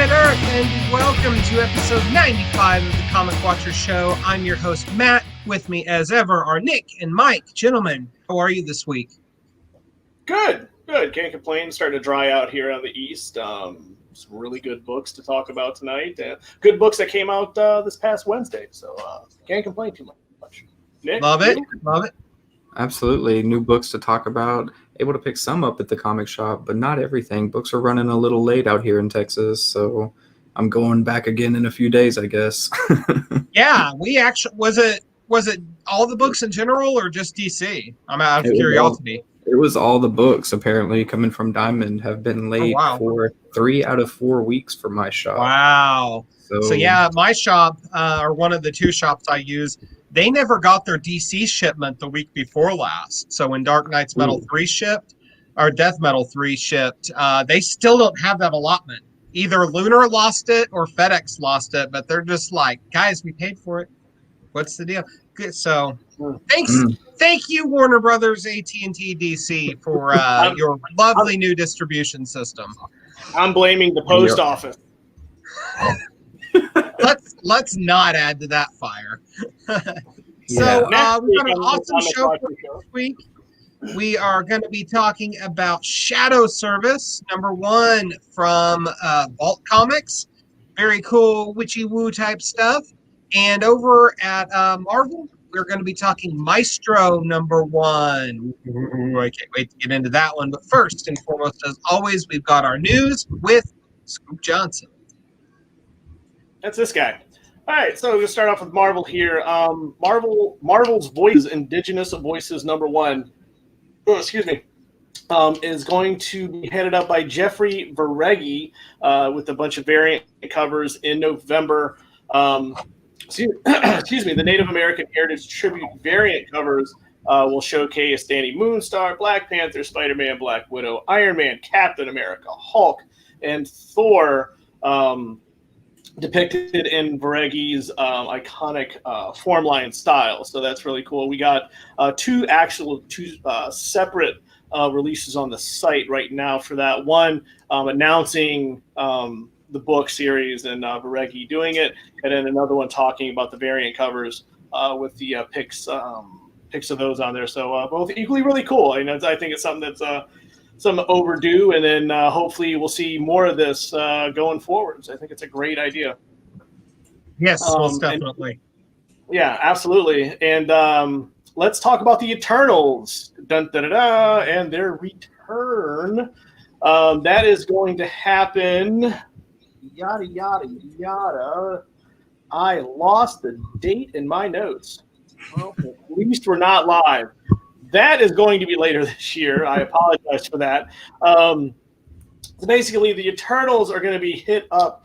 planet Earth, and welcome to episode 95 of the Comic Watcher Show. I'm your host, Matt. With me, as ever, are Nick and Mike. Gentlemen, how are you this week? Good. Can't complain. Starting to dry out here on the East. Some really good books to talk about tonight. Good books that came out this past Wednesday, so can't complain too much. Nick, Love it. Absolutely. New books to talk about. Able to pick some up at the comic shop, but not everything. Books are running a little late out here in Texas, so I'm going back again in a few days, I guess. Yeah, we actually was it all the books in general or just DC? I'm out of curiosity. It was all the books, apparently, coming from Diamond, have been late for 3 out of 4 weeks for my shop. Wow. So yeah, my shop, or one of the two shops I use, they never got their DC shipment the week before last. So when Dark Knight's Metal 3 shipped, or Death Metal 3 shipped, they still don't have that allotment. Either Lunar lost it or FedEx lost it, but they're just like, guys, we paid for it. What's the deal? Good. So thank you, Warner Brothers, AT&T DC, for your lovely new distribution system. I'm blaming the post office. Let's not add to that fire. So we've got an awesome show for this week. We are going to be talking about Shadow Service, #1 from Vault Comics. Very cool witchy woo type stuff. And over at Marvel, we're going to be talking Maestro #1. Ooh, I can't wait to get into that one. But first and foremost, as always, we've got our news with Scoop Johnson. That's this guy. All right, so we'll start off with Marvel here. Marvel's Voices, Indigenous Voices #1. Oh, excuse me. Is going to be headed up by Jeffrey Veregi with a bunch of variant covers in November. Excuse me. The Native American Heritage Tribute variant covers will showcase Danny Moonstar, Black Panther, Spider-Man, Black Widow, Iron Man, Captain America, Hulk, and Thor. Depicted in Veregi's iconic formline style. So that's really cool. We got two separate releases on the site right now for that. One announcing the book series and Veregi doing it, and then another one talking about the variant covers with the pics of those on there. So both equally really cool. I think it's something that's some overdue, and then hopefully we'll see more of this going forward. So I think it's a great idea. Yes, most definitely. Yeah, absolutely. And let's talk about the Eternals. Dun, da, da, da, and their return. That is going to happen. Yada, yada, yada. I lost the date in my notes. Well, at least we're not live. That is going to be later this year. I apologize for that. So basically, the Eternals are going to be head up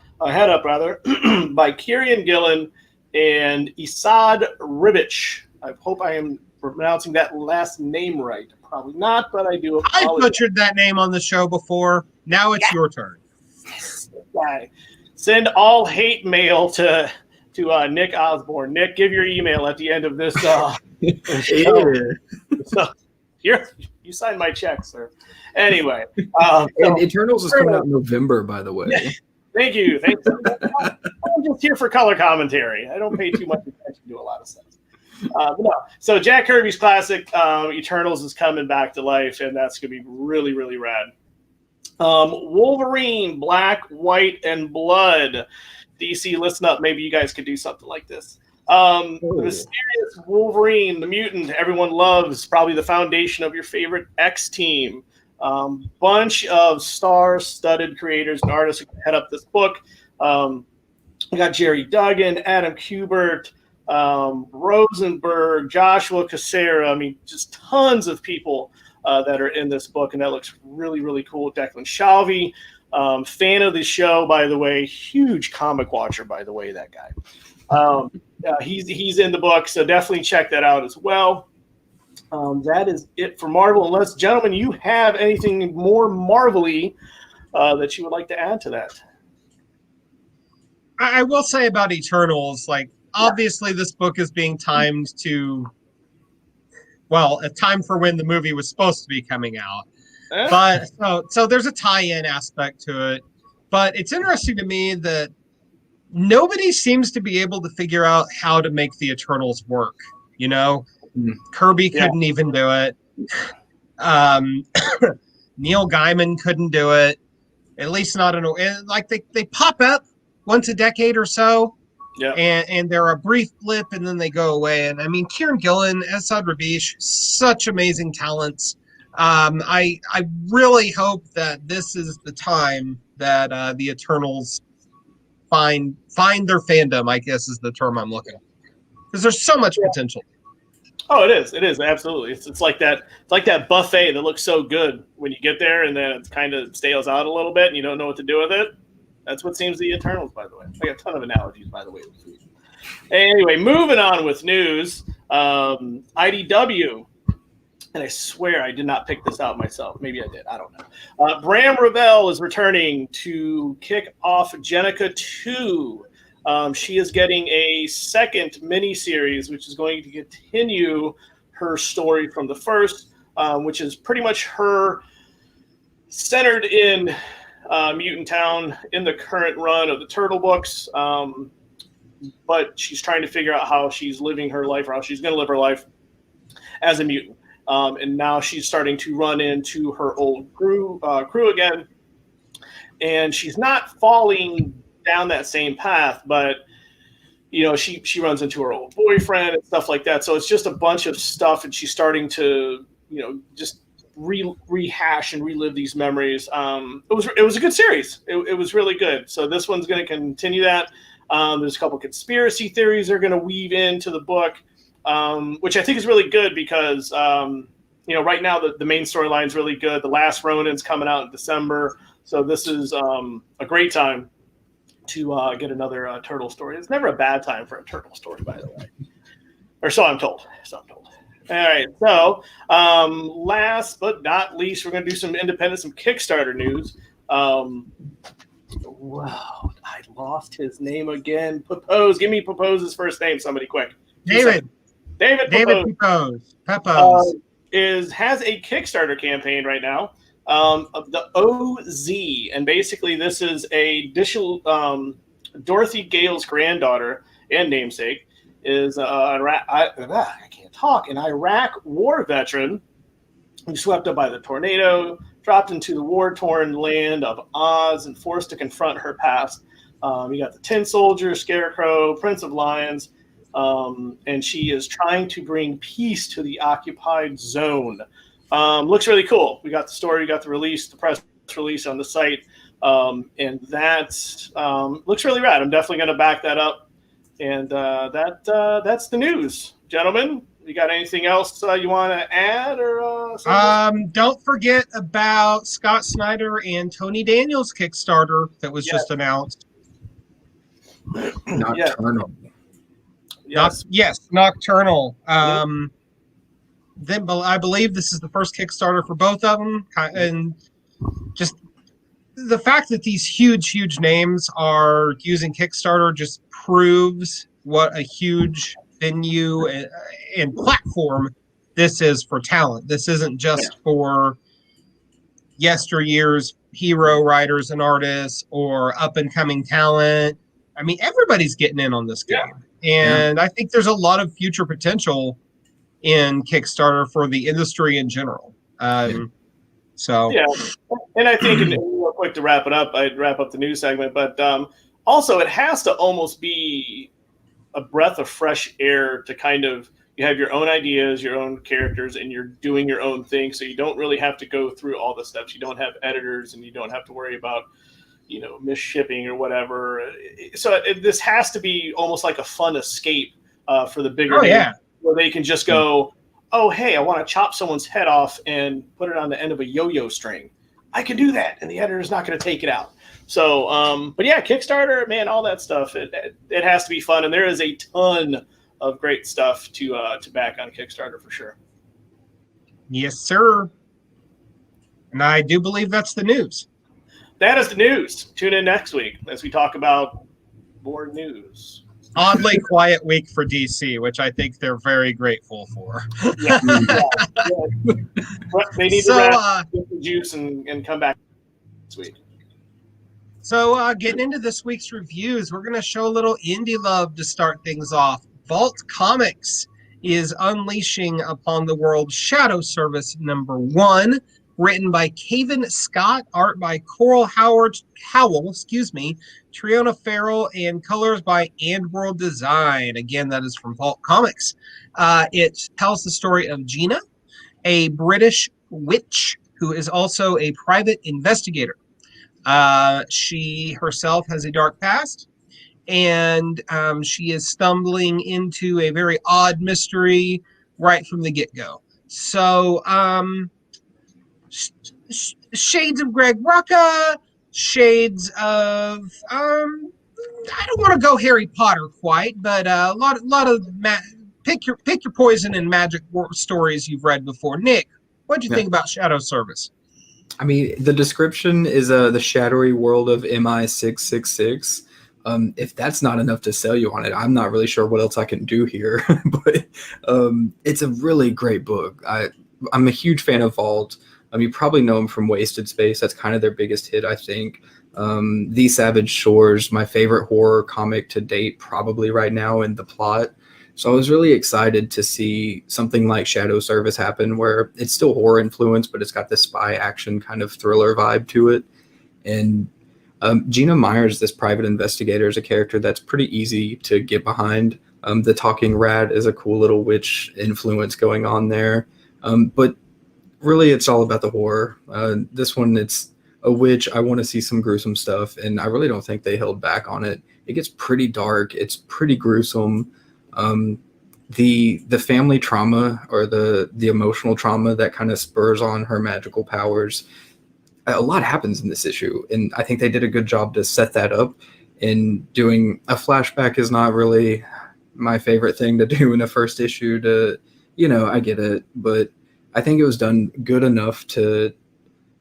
by Kieran Gillen and Esad Ribic. I hope I am pronouncing that last name right. Probably not, but I do apologize. I butchered that name on the show before. Now it's your turn. Yes. Send all hate mail to Nick Osborne. Nick, give your email at the end of this. So you signed my check, sir. Anyway, and Eternals is coming out in November, by the way. Thank you. I'm just here for color commentary. I don't pay too much attention to a lot of stuff. No. So Jack Kirby's classic Eternals is coming back to life, and that's going to be really, really rad. Wolverine, Black, White, and Blood. DC, listen up. Maybe you guys could do something like this. The mysterious Wolverine, the mutant everyone loves, probably the foundation of your favorite X team. Bunch of star-studded creators and artists who can head up this book. We got Jerry Duggan, Adam Kubert, Rosenberg, Joshua Cassera. I mean, just tons of people that are in this book, and that looks really, really cool. Declan Shalvey, fan of the show, by the way. Huge comic watcher, by the way, that guy. He's in the book, so definitely check that out as well. That is it for Marvel. Unless, gentlemen, you have anything more Marvel-y that you would like to add to that. I will say about Eternals, obviously this book is being timed to, a time for when the movie was supposed to be coming out. But so there's a tie-in aspect to it. But it's interesting to me that nobody seems to be able to figure out how to make the Eternals work. You know, Kirby couldn't even do it. Neil Gaiman couldn't do it. At least not in a, like they pop up once a decade or so. Yeah. And they're a brief blip and then they go away. And I mean, Kieran Gillen, Esad Rabish, such amazing talents. I really hope that this is the time that the Eternals find their fandom, I guess is the term I'm looking for. Because there's so much potential. Oh, it is. It is absolutely. It's like that. It's like that buffet that looks so good when you get there, and then it kind of stales out a little bit, and you don't know what to do with it. That's what seems the Eternals, by the way. I got a ton of analogies, by the way. Anyway, moving on with news. IDW, and I swear I did not pick this out myself. Maybe I did. I don't know. Bram Ravel is returning to kick off Jenica 2. She is getting a second miniseries, which is going to continue her story from the first, which is pretty much her centered in Mutant Town in the current run of the Turtle books. But she's trying to figure out how she's living her life, or how she's going to live her life as a mutant. And now she's starting to run into her old crew again. And she's not falling down that same path, but you know, she runs into her old boyfriend and stuff like that. So it's just a bunch of stuff, and she's starting to, you know, just rehash and relive these memories. It was a good series. It was really good. So this one's going to continue that. There's a couple conspiracy theories they're going to weave into the book, which I think is really good because you know, right now the main storyline is really good. The Last Ronin's coming out in December, so this is a great time to get another turtle story. It's never a bad time for a turtle story, by the way, or so I'm told. All right, so last but not least, we're going to do some Kickstarter news. Wow, I lost his name again. Papose, give me Papose's first name, somebody quick. David Papose. Papose. Has a Kickstarter campaign right now of the OZ, and basically this is a Dorothy Gale's granddaughter and namesake is I can't talk, an Iraq war veteran who swept up by the tornado, dropped into the war-torn land of Oz, and forced to confront her past. You got the Tin Soldier, Scarecrow, Prince of Lions, and she is trying to bring peace to the occupied zone. Looks really cool. We got the story, we got the release, the press release on the site, and that looks really rad. I'm definitely going to back that up. And that's the news, gentlemen. You got anything else you want to add, or don't forget about Scott Snyder and Tony Daniels' Kickstarter that was just announced. Nocturnal. Yes. Nocturnal. Then I believe this is the first Kickstarter for both of them, and just the fact that these huge names are using Kickstarter just proves what a huge venue and platform this is for talent. This isn't just for yesteryear's hero writers and artists or up and coming talent. I mean, everybody's getting in on this game. And I think there's a lot of future potential in Kickstarter for the industry in general. So and I think, and real quick to wrap it up, I'd wrap up the news segment, but also it has to almost be a breath of fresh air to kind of, you have your own ideas, your own characters, and you're doing your own thing, so you don't really have to go through all the steps. You don't have editors, and you don't have to worry about, you know, misshipping or whatever. So this has to be almost like a fun escape for the bigger names, where they can just go, oh, hey, I want to chop someone's head off and put it on the end of a yo-yo string. I can do that, and the editor's not going to take it out. So, but yeah, Kickstarter, man, all that stuff, it has to be fun, and there is a ton of great stuff to back on Kickstarter for sure. Yes, sir. And I do believe that's the news. That is the news. Tune in next week as we talk about more news. Oddly quiet week for DC, which I think they're very grateful for. Yeah. They need to wrap the juice and come back this week. So getting into this week's reviews, we're going to show a little indie love to start things off. Vault Comics is unleashing upon the world Shadow Service #1, written by Cavan Scott, art by Coral Howell, Triona Farrell, and colors by And World Design. Again, that is from Vault Comics. It tells the story of Gina, a British witch who is also a private investigator. She herself has a dark past, and she is stumbling into a very odd mystery right from the get-go. So, shades of Greg Rucka, shades of I don't want to go Harry Potter quite, but a lot of pick your poison and magic stories you've read before. Nick, what do you think about Shadow Service? I mean, the description is the shadowy world of MI666. If that's not enough to sell you on it, I'm not really sure what else I can do here. But it's a really great book. I'm a huge fan of Vault. You probably know them from Wasted Space. That's kind of their biggest hit, I think. The Savage Shores, my favorite horror comic to date, probably right now in the plot. So I was really excited to see something like Shadow Service happen, where it's still horror influenced, but it's got this spy action kind of thriller vibe to it. And Gina Myers, this private investigator, is a character that's pretty easy to get behind. The Talking Rat is a cool little witch influence going on there. But really, it's all about the horror. This one, it's a witch. I want to see some gruesome stuff, and I really don't think they held back on it. It gets pretty dark. It's pretty gruesome. The family trauma or the emotional trauma that kind of spurs on her magical powers, a lot happens in this issue, and I think they did a good job to set that up. And doing a flashback is not really my favorite thing to do in a first issue. I get it, but I think it was done good enough to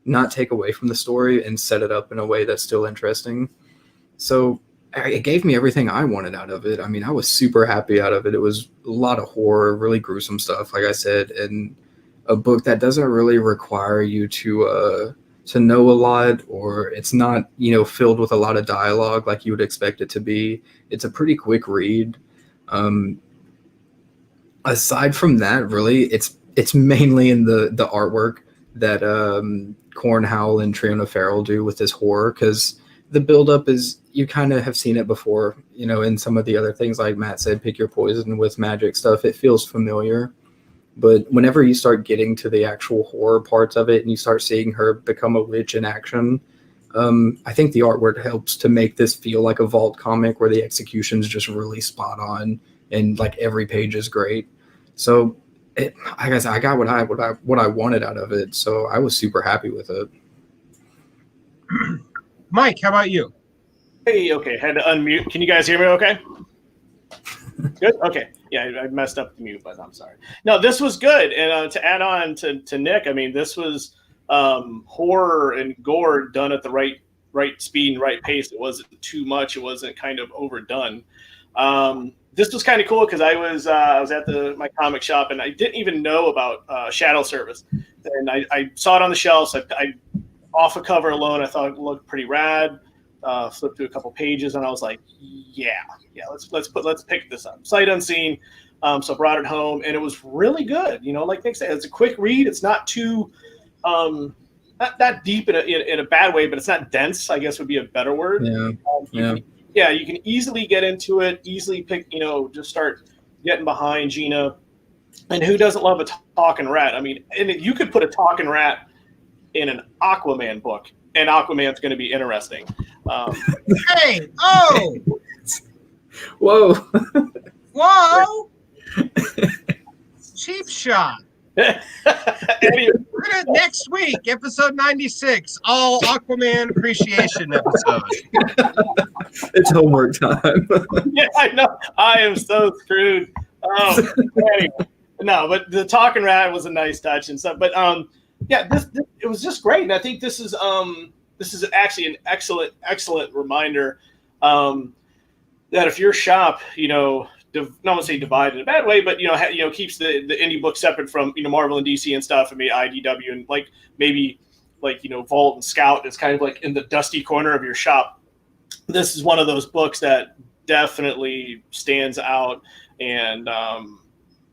not take away from the story and set it up in a way that's still interesting. So it gave me everything I wanted out of it. I mean, I was super happy out of it. It was a lot of horror, really gruesome stuff, like I said, and a book that doesn't really require you to know a lot, or it's not, filled with a lot of dialogue like you would expect it to be. It's a pretty quick read. Aside from that, really, it's mainly in the artwork that Corn Howell and Triona Farrell do with this horror, because the buildup is, you kind of have seen it before, in some of the other things, like Matt said, pick your poison with magic stuff. It feels familiar. But whenever you start getting to the actual horror parts of it and you start seeing her become a witch in action, I think the artwork helps to make this feel like a Vault comic where the execution's just really spot on and like every page is great. So I guess I got what I wanted out of it. So I was super happy with it. Mike, how about you? Hey, okay, had to unmute. Can you guys hear me okay? Good? Okay. Yeah, I messed up the mute button. I'm sorry. No, this was good. And to add on to Nick, I mean, this was horror and gore done at the right speed and right pace. It wasn't too much. It wasn't kind of overdone. This was kind of cool because I was at my comic shop, and I didn't even know about Shadow Service. And I saw it on the shelves. I off a cover alone, I thought it looked pretty rad. Flipped through a couple pages, and I was like, yeah, let's pick this up. Sight unseen. So I brought it home, and it was really good. Like Nick said, it's a quick read. It's not too not deep in a bad way, but it's not dense, I guess would be a better word. You can easily get into it, easily pick, just start getting behind Gina. And who doesn't love a talking rat? I mean, and you could put a talking rat in an Aquaman book, and Aquaman's going to be interesting. Hey! Oh! Whoa! Whoa! Cheap shot. Anyway. Next week, episode 96, all Aquaman appreciation episode. It's homework time. Yeah, I know. I am so screwed. Anyway. No, but the talking rat was a nice touch and stuff. But this it was just great, and I think this is actually an excellent reminder that if your shop, not want to say divided in a bad way, but keeps the indie book separate from Marvel and DC and stuff, and maybe IDW and like maybe like, you know, Vault and Scout is kind of like in the dusty corner of your shop. This is one of those books that definitely stands out, and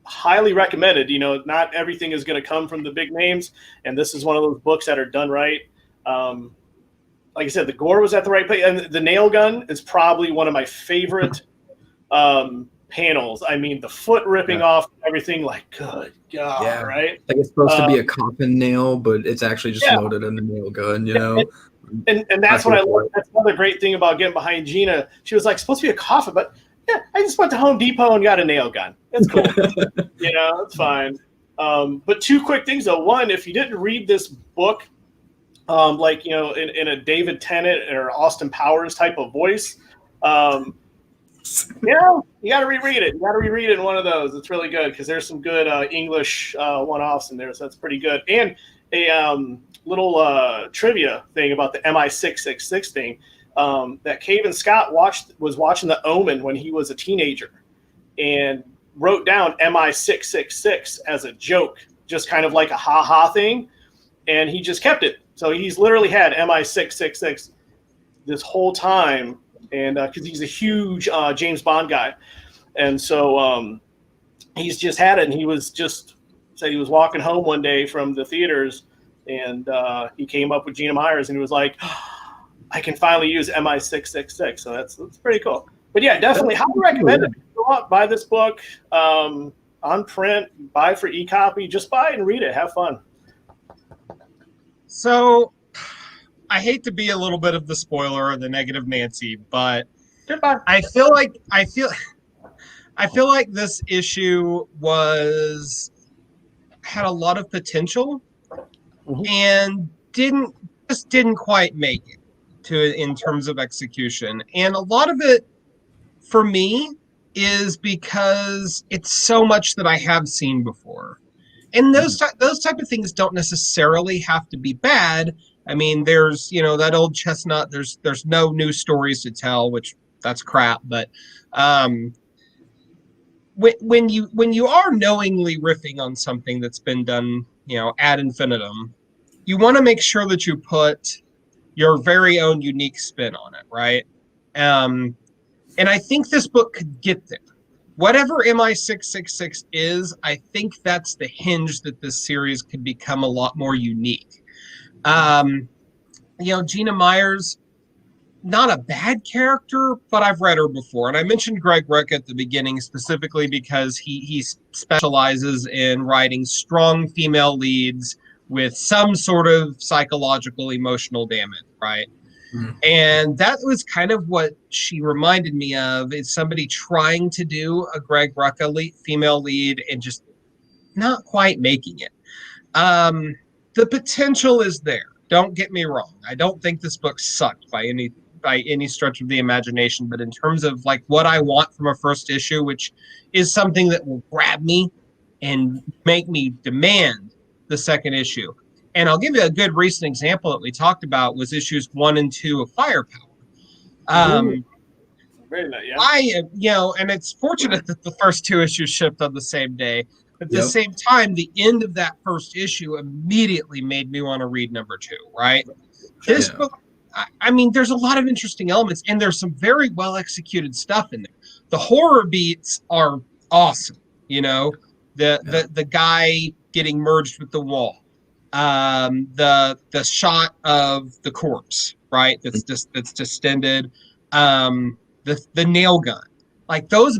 highly recommended. You know, not everything is going to come from the big names, and this is one of those books that are done right. Like I said, the gore was at the right place, and the nail gun is probably one of my favorite panels. I mean, the foot ripping off everything, like, good God, right? Like it's supposed to be a coffin nail, but it's actually just loaded in a nail gun, you know? And that's what I love. That's another great thing about getting behind Gina. She was like, supposed to be a coffin, but yeah, I just went to Home Depot and got a nail gun. It's cool. You know, it's fine. But two quick things, though. One, if you didn't read this book, like, you know, in a David Tennant or Austin Powers type of voice, you know, you got to reread it. You got to reread it in one of those. It's really good because there's some good English one-offs in there, so that's pretty good. And a little trivia thing about the MI666 thing that Cavan Scott was watching The Omen when he was a teenager and wrote down MI666 as a joke, just kind of like a ha-ha thing, and he just kept it. So he's literally had MI666 this whole time, and because he's a huge James Bond guy. And so he's just had it, and he was just said he was walking home one day from the theaters, and he came up with Gina Myers, and he was like, I can finally use MI666. So that's pretty cool. But yeah, definitely highly recommend it. Go out, buy this book on print, buy for e-copy, just buy it and read it. Have fun. So I hate to be a little bit of the spoiler or the negative Nancy, but Goodbye. I feel like this issue had a lot of potential and didn't quite make it in terms of execution. And a lot of it for me is because it's so much that I have seen before. And those type of things don't necessarily have to be bad. I mean, there's, you know, that old chestnut, there's no new stories to tell, which that's crap. But when you are knowingly riffing on something that's been done, you know, ad infinitum, you want to make sure that you put your very own unique spin on it, right? And I think this book could get there. Whatever MI666 is, I think that's the hinge that this series could become a lot more unique. You know, Gina Myers, not a bad character, but I've read her before. And I mentioned Greg Rucka at the beginning specifically because he specializes in writing strong female leads with some sort of psychological, emotional damage, right? And that was kind of what she reminded me of, is somebody trying to do a Greg Rucka female lead and just not quite making it. The potential is there. Don't get me wrong. I don't think this book sucked by any stretch of the imagination, but in terms of like what I want from a first issue, which is something that will grab me and make me demand the second issue. And I'll give you a good recent example that we talked about was issues 1 and 2 of Firepower. Very nice, yeah. You know, and it's fortunate that the first 2 issues shipped on the same day. At the same time, the end of that first issue immediately made me want to read number 2, right? This book, I mean, there's a lot of interesting elements, and there's some very well executed stuff in there. The horror beats are awesome. You know, the guy getting merged with the wall. The shot of the corpse, right? That's distended. The nail gun, like those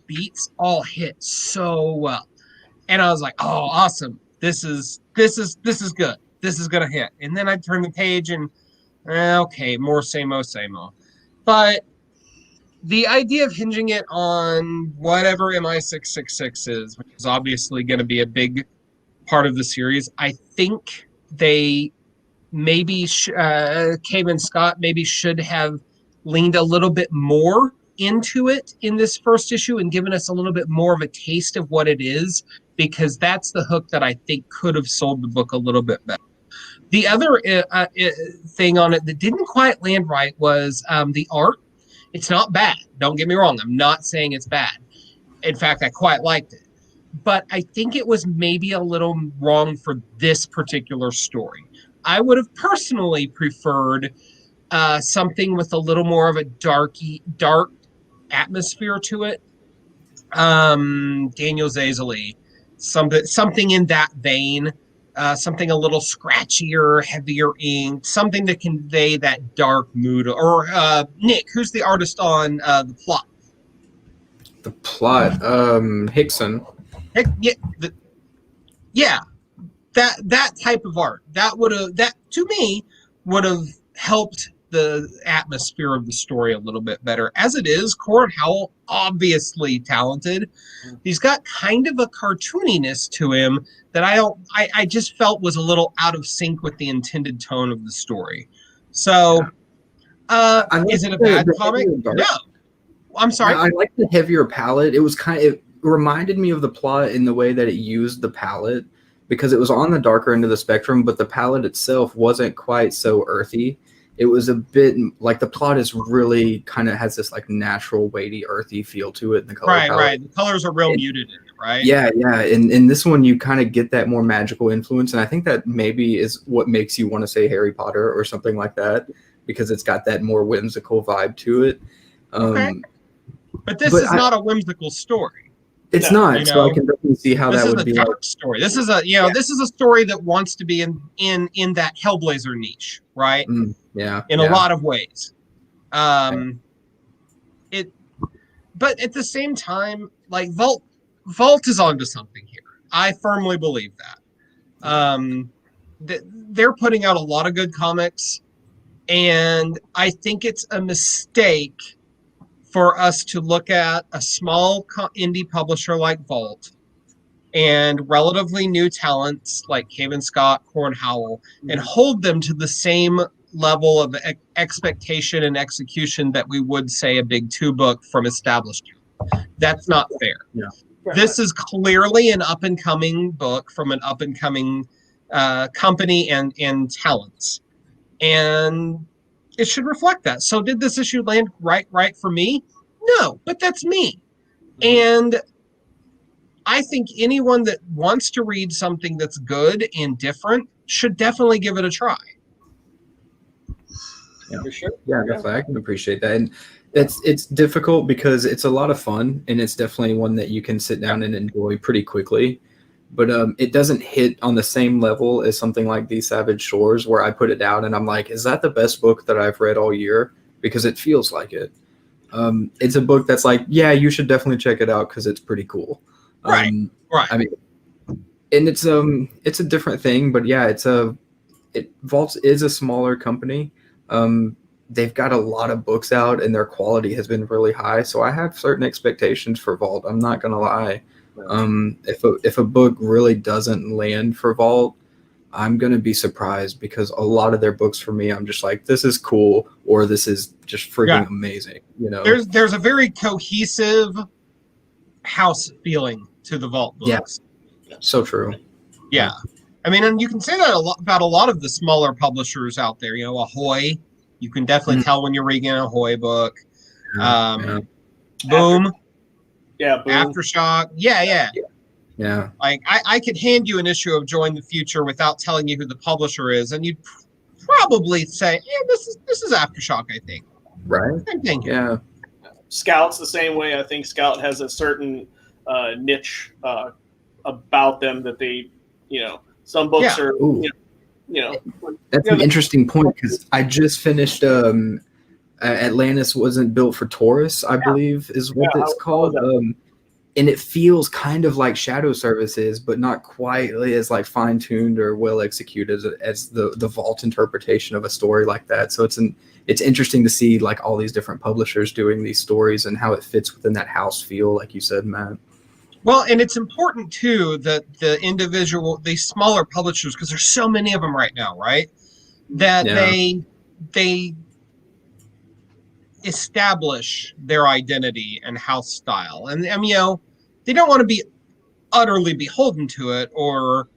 beats all hit so well, and I was like, oh, awesome! This is good. This is gonna hit. And then I turn the page and okay, more same-o. But the idea of hinging it on whatever MI666 is, which is obviously going to be a big part of the series, I think they maybe Cavan Scott maybe should have leaned a little bit more into it in this first issue and given us a little bit more of a taste of what it is, because that's the hook that I think could have sold the book a little bit better. The other thing on it that didn't quite land right was the art. It's not bad. Don't get me wrong. I'm not saying it's bad. In fact, I quite liked it. But I think it was maybe a little wrong for this particular story. I would have personally preferred something with a little more of a dark atmosphere to it. Daniel Zazali, something in that vein, something a little scratchier, heavier ink, something to convey that dark mood. Or Nick, who's the artist on the plot? The plot, Hickson. Yeah, that type of art that to me would have helped the atmosphere of the story a little bit better. As it is, Corin Howell, obviously talented, he's got kind of a cartooniness to him that I just felt was a little out of sync with the intended tone of the story. So is it a bad comic? No. I'm sorry. I like the heavier palette. It reminded me of the plot in the way that it used the palette, because it was on the darker end of the spectrum, but the palette itself wasn't quite so earthy. It was a bit like the plot is really kind of has this like natural, weighty, earthy feel to it in the color palette. Right. The colors are real muted in it, right? Yeah. In this one, you kind of get that more magical influence, and I think that maybe is what makes you want to say Harry Potter or something like that, because it's got that more whimsical vibe to it. Okay. But this is not a whimsical story. It's not. So I can definitely see how that would be. This is a dark story. This is this is a story that wants to be in that Hellblazer niche, right? In a lot of ways. But at the same time, like Vault is onto something here. I firmly believe that. They're putting out a lot of good comics, and I think it's a mistake for us to look at a small indie publisher like Vault and relatively new talents like Cavan Scott, Corin Howell, and hold them to the same level of expectation and execution that we would say a big 2-book from established. That's not fair. Yeah. This is clearly an up-and-coming book from an up-and-coming company and talents. And it should reflect that. So did this issue land right for me? No, but that's me. And I think anyone that wants to read something that's good and different should definitely give it a try. Yeah, for sure. Yeah, definitely. I can appreciate that. And it's difficult because it's a lot of fun, and it's definitely one that you can sit down and enjoy pretty quickly. But it doesn't hit on the same level as something like These Savage Shores, where I put it down and I'm like, is that the best book that I've read all year? Because it feels like it. It's a book that's like, yeah, you should definitely check it out because it's pretty cool. Right. I mean, and it's a different thing, but yeah, Vault is a smaller company. They've got a lot of books out, and their quality has been really high. So I have certain expectations for Vault. I'm not gonna lie. If a book really doesn't land for Vault, I'm gonna be surprised, because a lot of their books for me, I'm just like, this is cool, or this is just freaking amazing. You know, there's a very cohesive house feeling to the Vault books. Yeah, so true. Yeah, I mean, and you can say that about a lot of the smaller publishers out there. You know, Ahoy, you can definitely tell when you're reading an Ahoy book. Boom. Yeah, Boom. Aftershock. Yeah. Like I could hand you an issue of Join the Future without telling you who the publisher is, and you'd probably say, "Yeah, this is Aftershock." I think. Right. Same thing. Yeah. Scout's the same way. I think Scout has a certain niche about them that they, some books are, That's an interesting point, because I just finished Atlantis Wasn't Built for Taurus, I believe is what it's called. And it feels kind of like Shadow Service is, but not quite as like fine-tuned or well executed as the Vault interpretation of a story like that. So it's interesting to see like all these different publishers doing these stories and how it fits within that house feel, like you said, Matt. Well, and it's important too that these smaller publishers, because there's so many of them right now, right? That they establish their identity and house style, and they don't want to be utterly beholden to it, or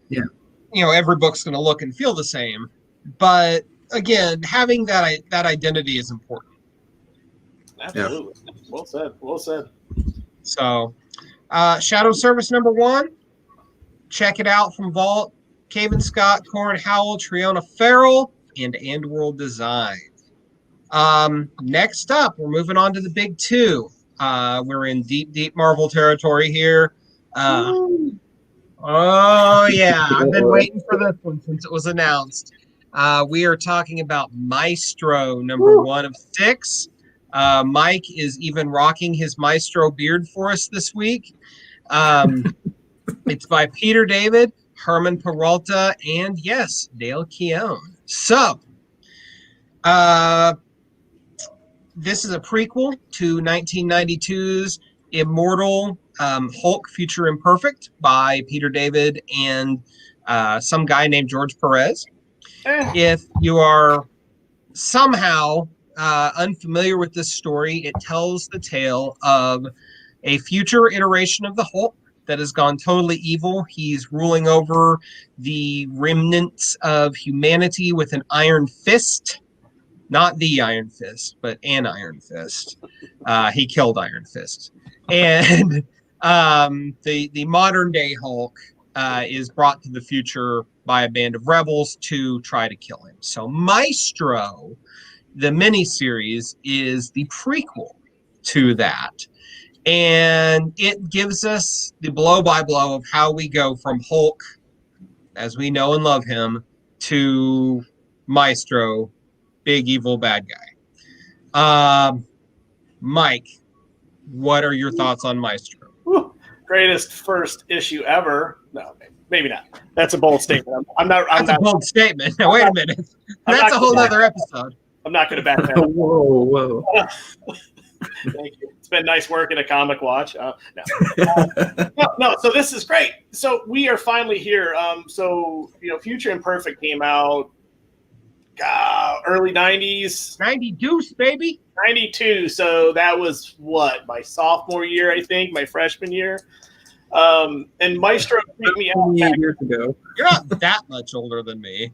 every book's going to look and feel the same. But again, having that identity is important. Absolutely. Yeah. Well said. So, Shadow Service #1, check it out from Vault. Cavan Scott, Corin Howell, Triona Farrell, and World Design. Next up, we're moving on to the big two. We're in deep Marvel territory here. Oh, yeah. I've been waiting for this one since it was announced. We are talking about Maestro, number 1 of 6. Mike is even rocking his Maestro beard for us this week. It's by Peter David, Herman Peralta, and yes, Dale Keown. So, this is a prequel to 1992's Immortal Hulk Future Imperfect by Peter David and some guy named George Perez. If you are somehow unfamiliar with this story, it tells the tale of a future iteration of the Hulk that has gone totally evil. He's ruling over the remnants of humanity with an iron fist. Not the Iron Fist, but an Iron Fist. He killed Iron Fist. And the modern day Hulk is brought to the future by a band of rebels to try to kill him. So Maestro, the miniseries, is the prequel to that. And it gives us the blow-by-blow of how we go from Hulk, as we know and love him, to Maestro, big evil bad guy. Mike, what are your thoughts on Maestro? Greatest first issue ever. No, maybe not. That's a bold statement. That's a bold statement. Now, wait a minute. That's a whole other episode. I'm not going to back that up. Whoa. Thank you. It's been nice work in a comic watch. No. So this is great. So we are finally here. Future Imperfect came out early 90s. 90 deuce, baby. 92. So that was what? My sophomore year, I think. My freshman year. And Maestro beat me out years ago. You're not that much older than me.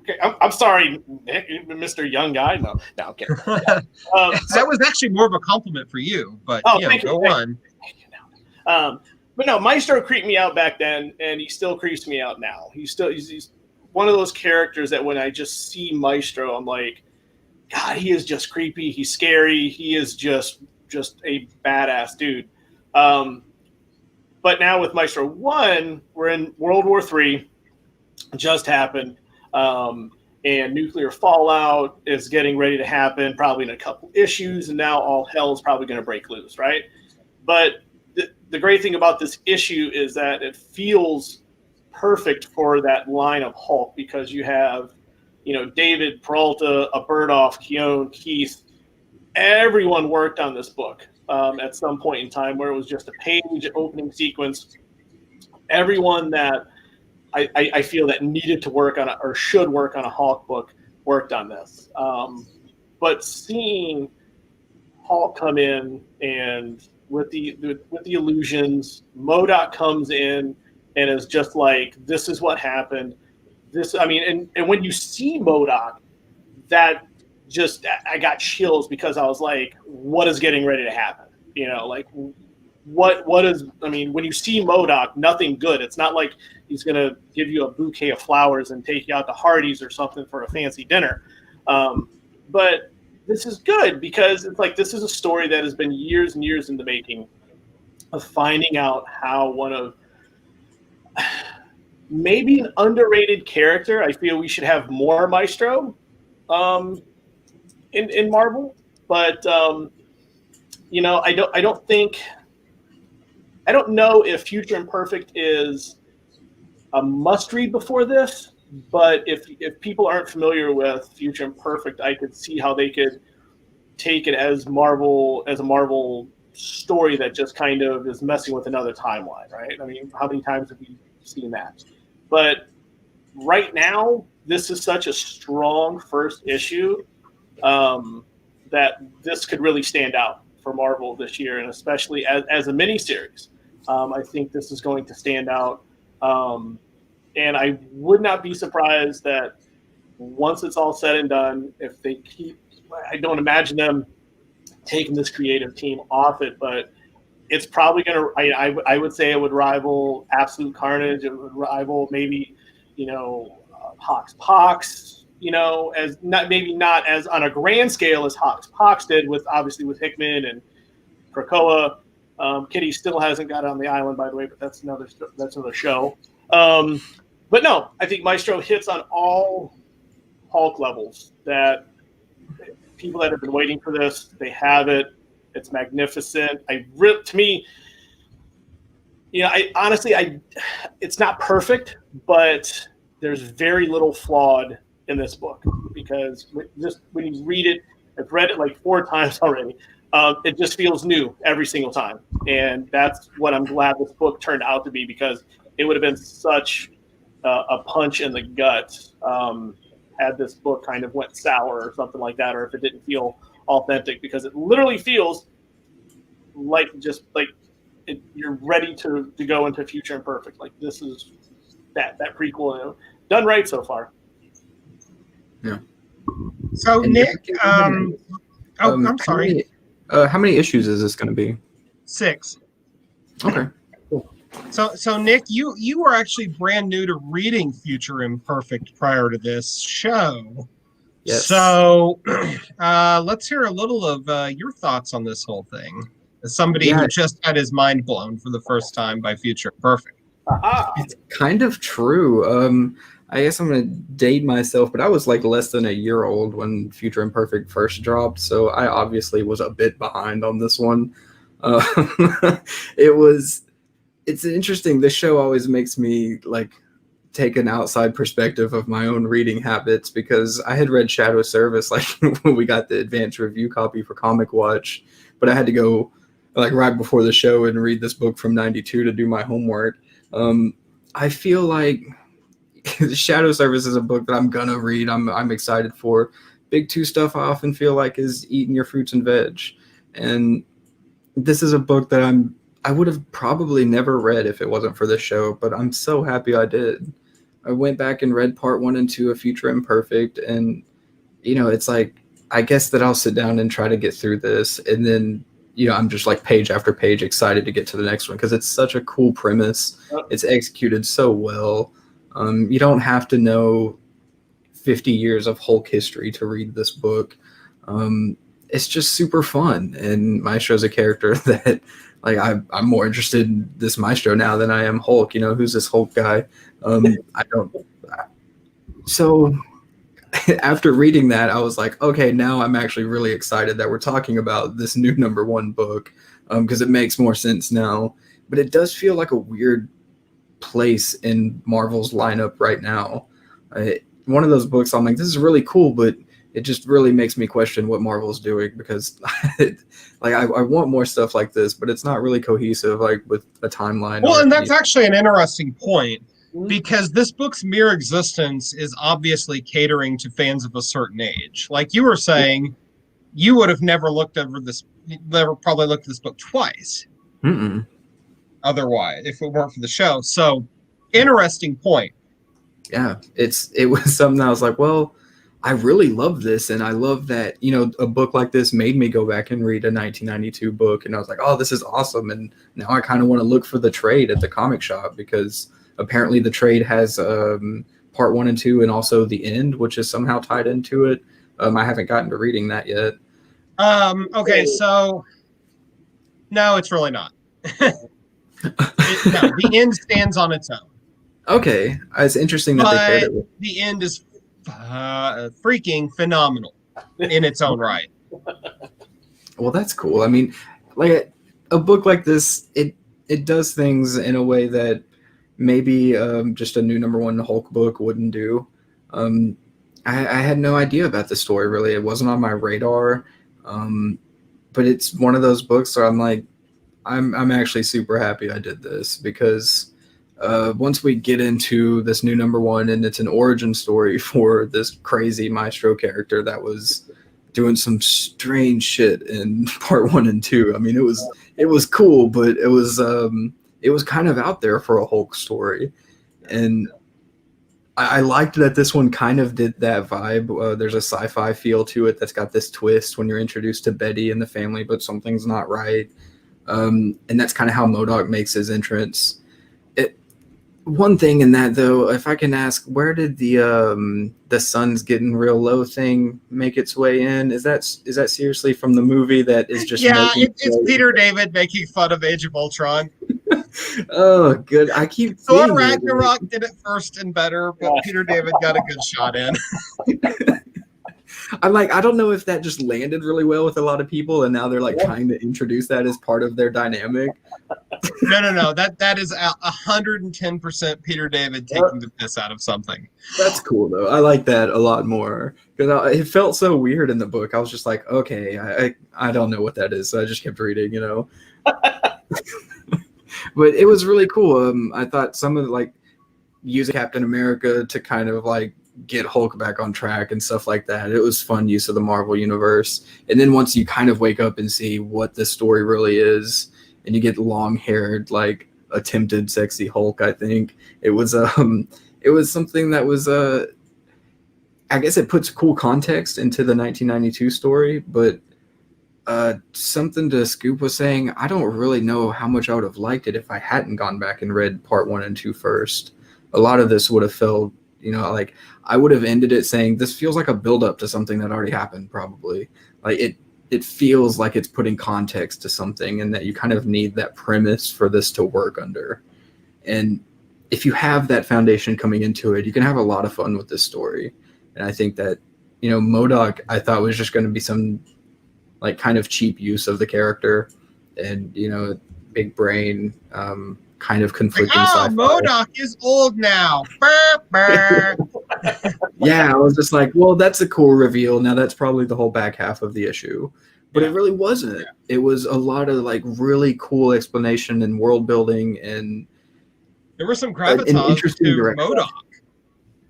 Okay, I'm sorry, Nick, Mr. Young Guy. No, okay. That was actually more of a compliment for you, but go on. But no, Maestro creeped me out back then, and he still creeps me out now. He's one of those characters that when I just see Maestro, I'm like, God, he is just creepy. He's scary. He is just a badass dude. But now with Maestro 1, we're in World War III. Just happened. And nuclear fallout is getting ready to happen, probably in a couple issues, and now all hell is probably going to break loose, right? But the great thing about this issue is that it feels perfect for that line of Hulk, because you have, David, Peralta, Burdoff, Keown, Keith. Everyone worked on this book at some point in time where it was just a page opening sequence. Everyone that I feel that needed to work on or should work on a Hulk book worked on this. But seeing Hulk come in and with the illusions, MODOK comes in and is just like, this is what happened. And when you see MODOK, that just, I got chills because I was like, what is getting ready to happen? When you see MODOK, nothing good. It's not like he's going to give you a bouquet of flowers and take you out to Hardee's or something for a fancy dinner. But this is good because it's like, this is a story that has been years and years in the making of finding out how one of maybe an underrated character. I feel we should have more Maestro in Marvel, but I don't know if Future Imperfect is a must-read before this, but if people aren't familiar with Future Imperfect, I could see how they could take it as a Marvel story that just kind of is messing with another timeline, right? I mean, how many times have we seen that? But right now, this is such a strong first issue that this could really stand out for Marvel this year, and especially as a miniseries. I think this is going to stand out. And I would not be surprised that once it's all said and done, if they keep, I don't imagine them taking this creative team off it, but it's probably going to, I would say it would rival Absolute Carnage. It would rival maybe, Hawk's Pox, as not as on a grand scale as Hawk's Pox did with Hickman and Krakoa. Kitty still hasn't got on the island, by the way, but that's another show. But no, I think Maestro hits on all Hulk levels that people that have been waiting for this, they have it. It's magnificent. To me, it's not perfect, but there's very little flawed in this book because just when you read it, I've read it like 4 times already. It just feels new every single time. And that's what I'm glad this book turned out to be, because it would have been such a punch in the gut had this book kind of went sour or something like that, or if it didn't feel authentic, because it literally feels like you're ready to go into Future Imperfect. Like this is that prequel done right so far. Yeah. So and Nick, I'm sorry. How many issues is this going to be? 6. Okay. So Nick, you were actually brand new to reading Future Imperfect prior to this show. Yes. So let's hear a little of your thoughts on this whole thing, as somebody who just had his mind blown for the first time by Future Imperfect. It's kind of true. I guess I'm going to date myself, but I was like less than a year old when Future Imperfect first dropped, so I obviously was a bit behind on this one. It's interesting. This show always makes me like take an outside perspective of my own reading habits, because I had read Shadow Service like when we got the advanced review copy for Comic Watch, but I had to go like right before the show and read this book from '92 to do my homework. I feel like Shadow Service is a book that I'm gonna read. I'm excited for. Big 2 stuff I often feel like is eating your fruits and veg, and this is a book that I would have probably never read if it wasn't for this show, but I'm so happy I did. I went back and read part 1 and 2 of Future Imperfect, and it's like, I guess that I'll sit down and try to get through this, and then I'm just like page after page excited to get to the next one, because it's such a cool premise. It's executed so well. You don't have to know 50 years of Hulk history to read this book. It's just super fun, and Maestro's a character that like I'm more interested in this Maestro now than I am Hulk. Who's this Hulk guy? So after reading that, I was like, okay, now I'm actually really excited that we're talking about this new #1 book, because it makes more sense now. But it does feel like a weird place in Marvel's lineup right now. One of those books I'm like, this is really cool, but it just really makes me question what Marvel's doing, because I want more stuff like this, but it's not really cohesive, like with a timeline. Well, and that's actually an interesting point, because this book's mere existence is obviously catering to fans of a certain age. Like you were saying, you would have never probably looked at this book twice. Mm-mm. Otherwise, if it weren't for the show. So, interesting point. Yeah, it was something I was like, well, I really love this, and I love that, a book like this made me go back and read a 1992 book, and I was like, oh, this is awesome, and now I kind of want to look for the trade at the comic shop, because apparently the trade has part 1 and 2 and also the end, which is somehow tied into it. I haven't gotten to reading that yet. Okay, so no, it's really not. The end stands on its own. Okay, it's interesting that they paired it. The end is freaking phenomenal in its own right. Well, that's cool. I mean, like a book like this, it does things in a way that maybe just a new #1 Hulk book wouldn't do. I had no idea about the story, really. It wasn't on my radar. But it's one of those books where I'm like, I'm actually super happy I did this, because once we get into this new #1, and it's an origin story for this crazy Maestro character that was doing some strange shit in part 1 and 2. I mean, it was cool, but it was kind of out there for a Hulk story, and I liked that this one kind of did that vibe. There's a sci-fi feel to it that's got this twist when you're introduced to Betty and the family, but something's not right. And that's kind of how MODOK makes his entrance. One thing in that, though, if I can ask, where did the sun's getting real low thing make its way in? Is that seriously from the movie that is just it's Peter David making fun of Age of Ultron. Oh, good. I keep Thor Ragnarok did it first and better, but Peter David got a good shot in. I don't know if that just landed really well with a lot of people, and now they're trying to introduce that as part of their dynamic. No. That is 110% Peter David taking the piss out of something. That's cool though. I like that a lot more because it felt so weird in the book. I was just like, okay, I don't know what that is, so I just kept reading, But it was really cool. I thought some of using Captain America to kind of get Hulk back on track and stuff like that. It was fun use of the Marvel universe. And then once you kind of wake up and see what the story really is, and you get long-haired, attempted sexy Hulk, I think it was something that was I guess it puts cool context into the 1992 story, but something to Scoop was saying, I don't really know how much I would have liked it if I hadn't gone back and read part 1 and 2 first. A lot of this would have felt, I would have ended it saying this feels like a build-up to something that already happened, probably. It feels like it's putting context to something, and that you kind of need that premise for this to work under. And if you have that foundation coming into it, you can have a lot of fun with this story. And I think that, MODOK, I thought was just going to be some kind of cheap use of the character, and big brain, kind of conflicting sci-fi. MODOK is old now. Burr, burr. Yeah, I was just like, well, that's a cool reveal. Now that's probably the whole back half of the issue. But it really wasn't. Yeah. It was a lot of really cool explanation and world building, and there were some gravitas to MODOK.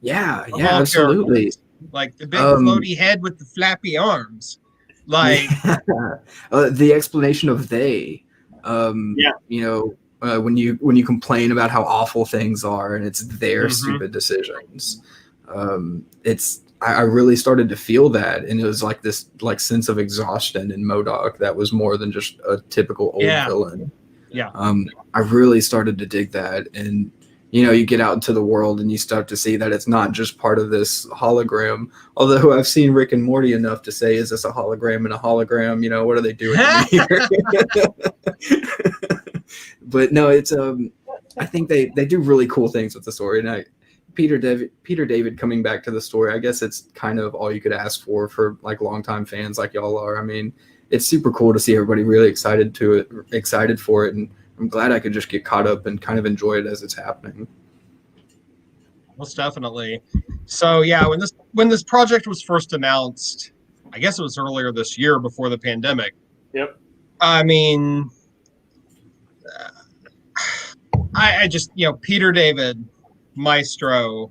Yeah, absolutely. Like the big floaty head with the flappy arms. The explanation of they. When you complain about how awful things are and it's their stupid decisions, I really started to feel that, and it was this sense of exhaustion in MODOK that was more than just a typical old villain. Yeah. I really started to dig that, and you get out into the world and you start to see that it's not just part of this hologram. Although I've seen Rick and Morty enough to say, is this a hologram and a hologram? What are they doing here? But no, it's I think they do really cool things with the story. And Peter David coming back to the story, I guess it's kind of all you could ask for longtime fans like y'all are. I mean, it's super cool to see everybody really excited for it, and I'm glad I could just get caught up and kind of enjoy it as it's happening. Most definitely. So yeah, when this project was first announced, I guess it was earlier this year before the pandemic. Yep. I mean, I just, Peter David, Maestro,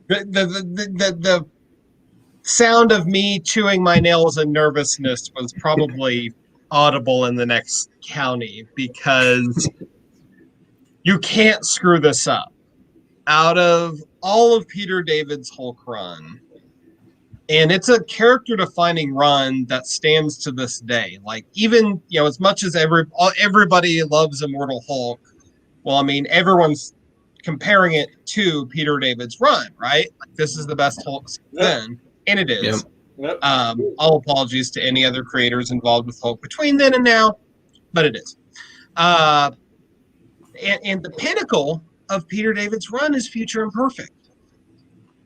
the sound of me chewing my nails and nervousness was probably audible in the next county, because you can't screw this up. Out of all of Peter David's Hulk run, and it's a character defining run that stands to this day. Even, as much as everybody loves Immortal Hulk, well, I mean, everyone's comparing it to Peter David's run, right? This is the best Hulk then, and it is. Yep. Yep. All apologies to any other creators involved with Hulk between then and now, but it is. And the pinnacle of Peter David's run is Future Imperfect.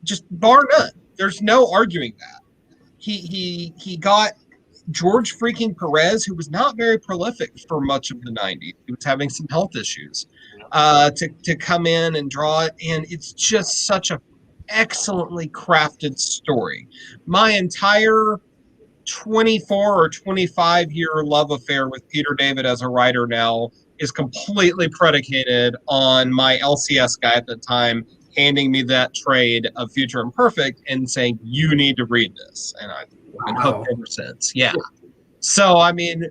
Just bar none. There's no arguing that. He got George freaking Perez, who was not very prolific for much of the 90s. He was having some health issues, to come in and draw it, and it's just such a excellently crafted story. My entire 24 or 25 year love affair with Peter David as a writer now is completely predicated on my LCS guy at the time handing me that trade of Future Imperfect and saying, you need to read this. And I've been hooked ever since. Yeah. So, I mean,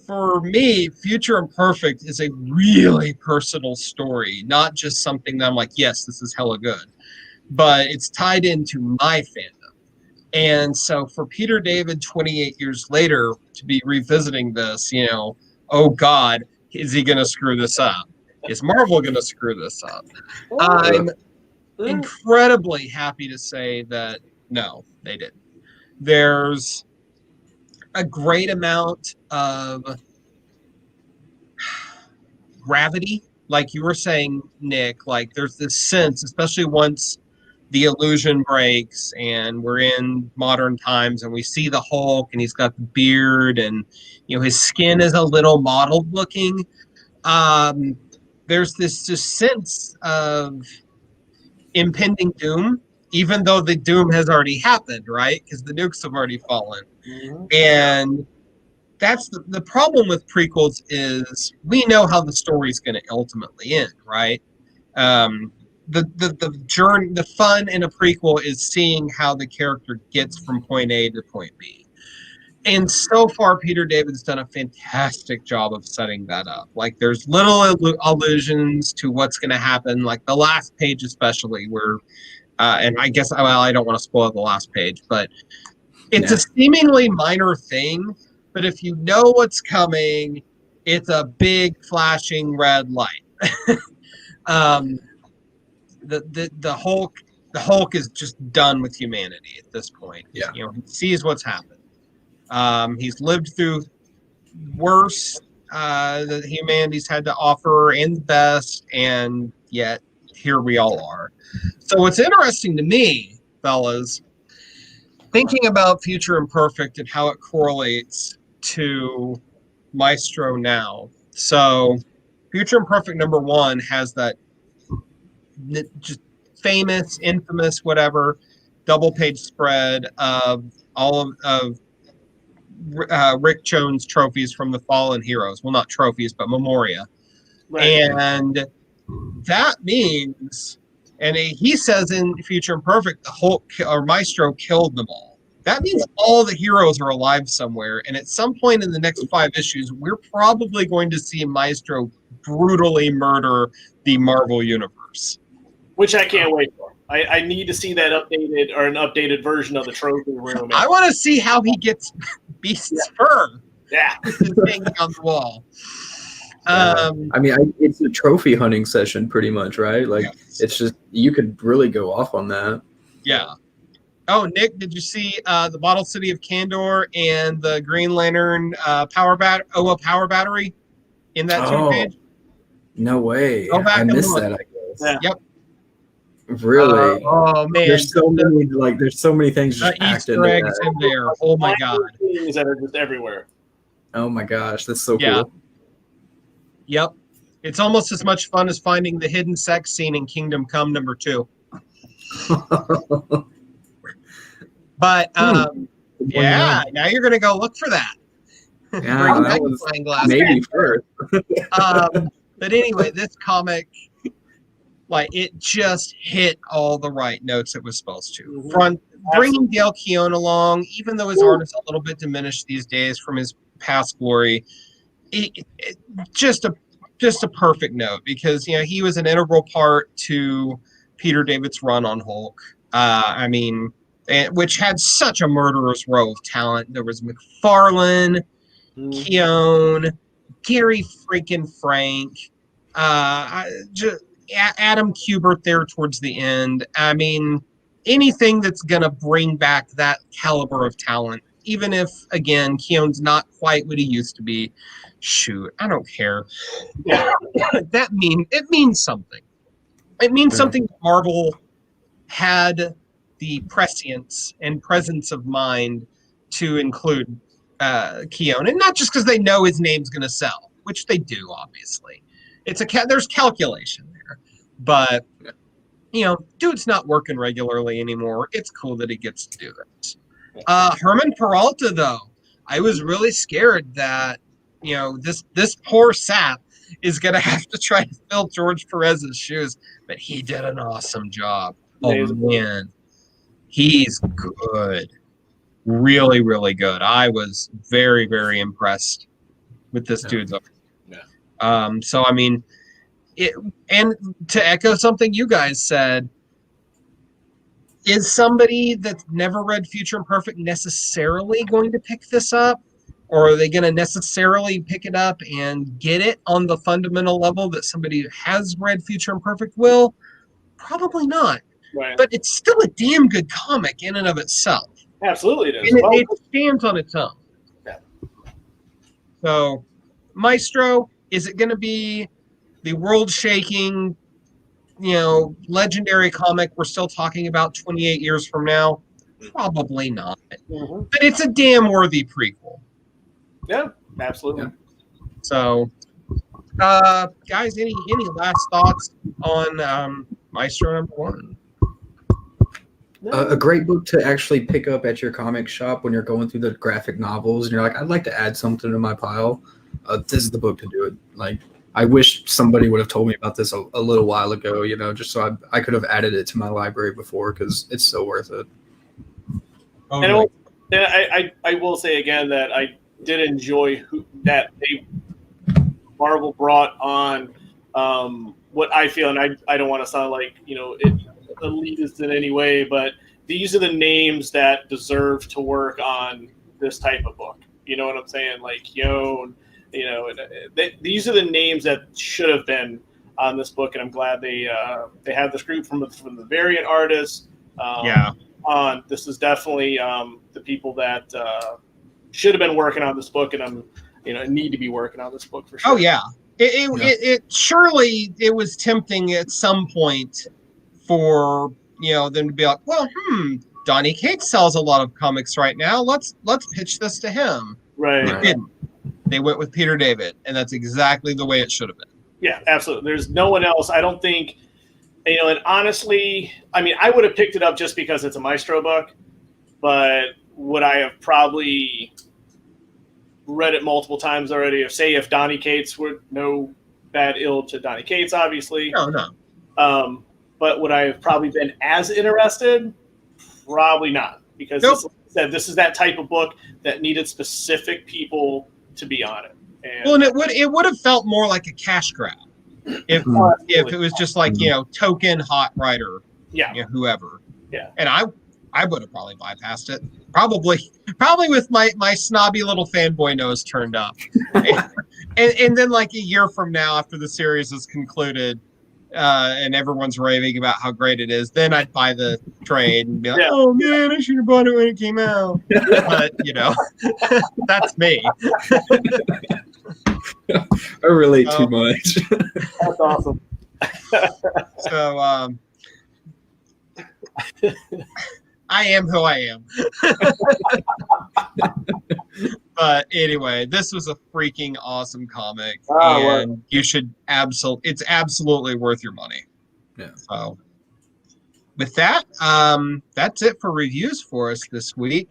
for me, Future Imperfect is a really personal story, not just something that I'm like, yes, this is hella good. But it's tied into my fandom. And so for Peter David, 28 years later, to be revisiting this, oh God, is he going to screw this up? Is Marvel going to screw this up? I'm incredibly happy to say that no, they didn't. There's a great amount of gravity, like you were saying, Nick. Like there's this sense, especially once the illusion breaks and we're in modern times and we see the Hulk and he's got the beard and his skin is a little mottled looking. There's this just sense of impending doom, even though the doom has already happened, right? Because the nukes have already fallen. Mm-hmm. And that's the problem with prequels is we know how the story's going to ultimately end, right? The journey, the fun in a prequel is seeing how the character gets from point A to point B. And so far, Peter David's done a fantastic job of setting that up. Like, there's little allusions to what's going to happen, like the last page especially, where, and I guess, well, I don't want to spoil the last page, but it's a seemingly minor thing, but if you know what's coming, it's a big flashing red light. The Hulk is just done with humanity at this point. Yeah. He sees what's happened. He's lived through worse that humanity's had to offer and the best, and yet here we all are. So what's interesting to me, fellas, thinking about Future Imperfect and how it correlates to Maestro now. So Future Imperfect #1 has that just famous, infamous, whatever, double page spread of all of Rick Jones trophies from the fallen heroes. Well, not trophies, but memoria. Right. And that means, and he says in Future Imperfect, the Hulk or Maestro killed them all. That means all the heroes are alive somewhere. And at some point in the next 5 issues, we're probably going to see Maestro brutally murder the Marvel Universe. Which I can't wait for. I need to see that updated or an updated version of the trophy room. I want to see how he gets Beast's fur. Yeah. Hanging on the wall. I mean, it's a trophy hunting session pretty much, right? Like, it's just, you could really go off on that. Yeah. Oh, Nick, did you see the Bottle City of Kandor and the Green Lantern power battery in that 2-page? No way. I missed that, I guess. Yeah. Yep. Really? Oh man! There's so many things just packed in there. Easter eggs in there. Oh my god! Things that are just everywhere. Oh my gosh, that's so cool. Yep, it's almost as much fun as finding the hidden sex scene in Kingdom Come #2. But yeah, now you're gonna go look for that. Yeah, that was maybe first. But anyway, this comic. Like, it just hit all the right notes it was supposed to. Mm-hmm. From bringing Dale Keown along, even though his art is a little bit diminished these days from his past glory, it just a perfect note because he was an integral part to Peter David's run on Hulk. Which had such a murderer's row of talent. There was McFarlane, Keown, Gary freaking Frank, Adam Kubert there towards the end. I mean, anything that's going to bring back that caliber of talent, even if, again, Keown's not quite what he used to be, shoot, I don't care. Yeah. It means something. It means something that Marvel had the prescience and presence of mind to include Keown, and not just because they know his name's going to sell, which they do, obviously. There's calculation there, but dude's not working regularly anymore. It's cool that he gets to do this. Herman Peralta, though, I was really scared that this poor sap is gonna have to try to fill George Perez's shoes, but he did an awesome job. Oh man, he's good, really, really good. I was very, very impressed with this dude's art. So I mean, and to echo something you guys said, is somebody that's never read Future Imperfect necessarily going to pick this up? Or are they going to necessarily pick it up and get it on the fundamental level that somebody who has read Future Imperfect will? Probably not. Right. But it's still a damn good comic in and of itself. Absolutely it is. And it stands on its own. Yeah. So, Maestro, is it going to be the world-shaking, legendary comic we're still talking about 28 years from now? Probably not. Mm-hmm. But it's a damn worthy prequel. Yeah, absolutely. Yeah. So, guys, any last thoughts on Maestro #1? A great book to actually pick up at your comic shop when you're going through the graphic novels and you're like, I'd like to add something to my pile. This is the book to do it. Like, I wish somebody would have told me about this a little while ago, just so I could have added it to my library before, because it's so worth it. Oh, and I will say again that I did enjoy that Marvel brought on what I feel, and I don't want to sound like elitist in any way, but these are the names that deserve to work on this type of book. You know what I'm saying? Like Yon, these are the names that should have been on this book, and I'm glad they have this group from the variant artists. On this is definitely the people that should have been working on this book, and need to be working on this book for sure. Oh yeah, it surely it was tempting at some point for them to be like, well, Donny Cates sells a lot of comics right now. Let's pitch this to him. Right. They didn't. They went with Peter David, and that's exactly the way it should have been. Yeah, absolutely. There's no one else. I don't think, and honestly, I mean, I would have picked it up just because it's a Maestro book, but would I have probably read it multiple times already? If Donny Cates were no bad ill to Donny Cates, obviously. No. But would I have probably been as interested? Probably not, because this is that type of book that needed specific people to be on it. And it would have felt more like a cash grab if it was just like token hot writer, whoever. Yeah. And I would have probably bypassed it. Probably with my snobby little fanboy nose turned up. and then like a year from now, after the series is concluded, and everyone's raving about how great it is, then I'd buy the trade and be like, oh man, I should have bought it when it came out. But that's me. I relate too much. That's awesome. So I am who I am. But anyway, this was a freaking awesome comic, and you should it's absolutely worth your money. Yeah. So with that, that's it for reviews for us this week,